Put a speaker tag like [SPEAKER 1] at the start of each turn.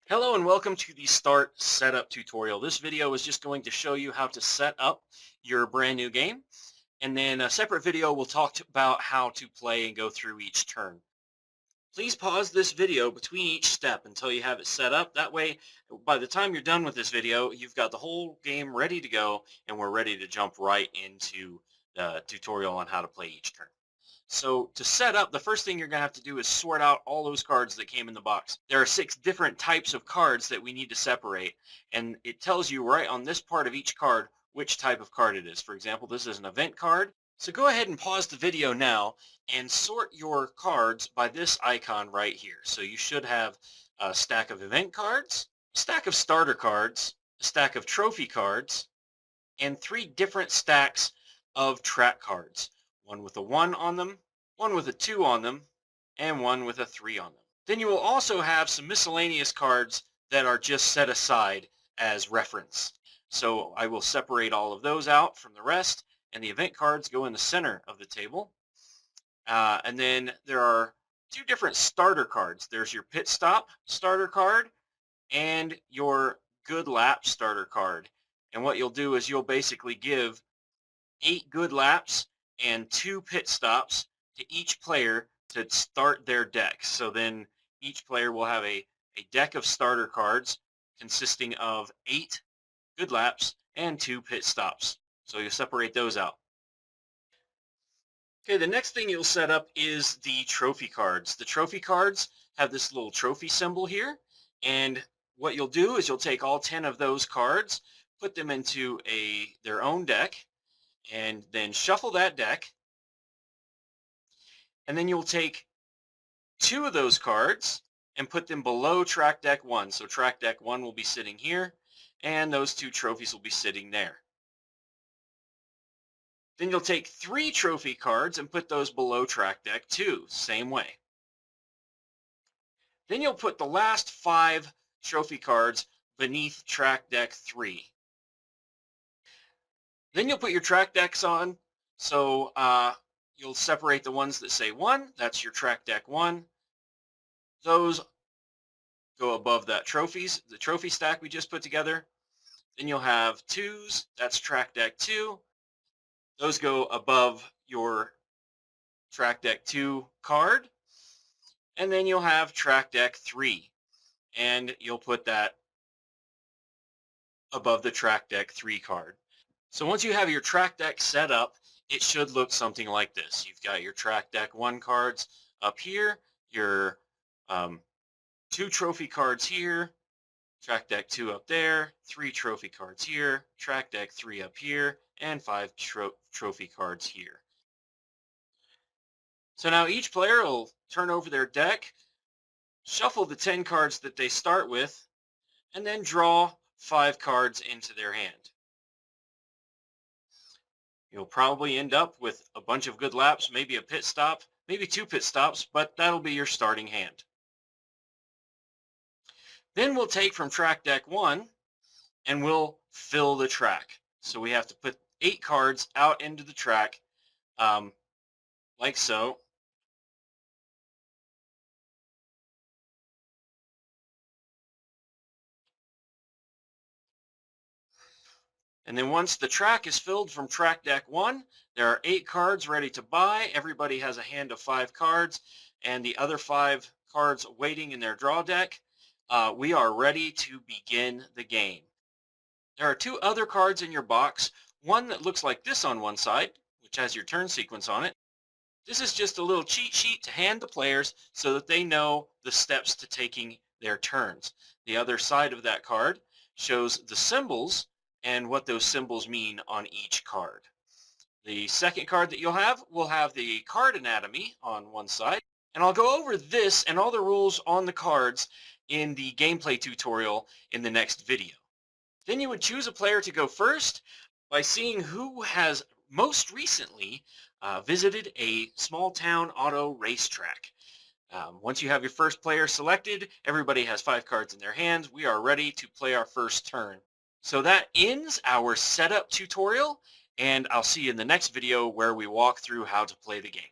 [SPEAKER 1] Hello and welcome to the Start Setup tutorial. This video is just going to show you how to set up your brand new game, and then a separate video will talk about how to play and go through each turn. Please pause this video between each step until you have it set up. That way, by the time you're done with this video, you've got the whole game ready to go and we're ready to jump right into the tutorial on how to play each turn. So to set up, the first thing you're going to have to do is sort out all those cards that came in the box. There are 6 different types of cards that we need to separate, and it tells you right on this part of each card which type of card it is. For example, this is an event card. So go ahead and pause the video now and sort your cards by this icon right here. So you should have a stack of event cards, a stack of starter cards, a stack of trophy cards, and 3 different stacks of track cards. One with a 1 on them, one with a 2 on them, and one with a 3 on them. Then you will also have some miscellaneous cards that are just set aside as reference. So I will separate all of those out from the rest, and the event cards go in the center of the table. And then there are 2 different starter cards. There's your pit stop starter card and your good lap starter card. And what you'll do is you'll basically give 8 good laps and 2 pit stops to each player to start their deck. So then each player will have a deck of starter cards consisting of 8 good laps and 2 pit stops. So you separate those out. Okay, the next thing you'll set up is the trophy cards. The trophy cards have this little trophy symbol here, and what you'll do is you'll take all 10 of those cards, put them into their own deck, and then shuffle that deck, and then you'll take 2 of those cards and put them below track deck 1. So track deck 1 will be sitting here, and those 2 trophies will be sitting there. Then you'll take 3 trophy cards and put those below track deck 2, same way. Then you'll put the last 5 trophy cards beneath track deck 3. Then you'll put your track decks on. So you'll separate the ones that say 1, that's your track deck 1. Those go above the trophy stack we just put together. Then you'll have 2s, that's track deck 2. Those go above your track deck 2 card. And then you'll have track deck 3. And you'll put that above the track deck 3 card. So once you have your track deck set up, it should look something like this. You've got your track deck 1 cards up here, your 2 trophy cards here, track deck 2 up there, 3 trophy cards here, track deck 3 up here, and 5 trophy cards here. So now each player will turn over their deck, shuffle the 10 cards that they start with, and then draw 5 cards into their hand. You'll probably end up with a bunch of good laps, maybe a pit stop, maybe 2 pit stops, but that'll be your starting hand. Then we'll take from track deck 1 and we'll fill the track. So we have to put 8 cards out into the track like so. And then once the track is filled from track deck 1, there are 8 cards ready to buy. Everybody has a hand of 5 cards and the other 5 cards waiting in their draw deck. We are ready to begin the game. There are 2 other cards in your box, one that looks like this on one side, which has your turn sequence on it. This is just a little cheat sheet to hand the players so that they know the steps to taking their turns. The other side of that card shows the symbols and what those symbols mean on each card. The second card that you'll have will have the card anatomy on one side, and I'll go over this and all the rules on the cards in the gameplay tutorial in the next video. Then you would choose a player to go first by seeing who has most recently visited a small town auto racetrack. Once you have your first player selected, everybody has 5 cards in their hands. We are ready to play our first turn. So that ends our setup tutorial, and I'll see you in the next video where we walk through how to play the game.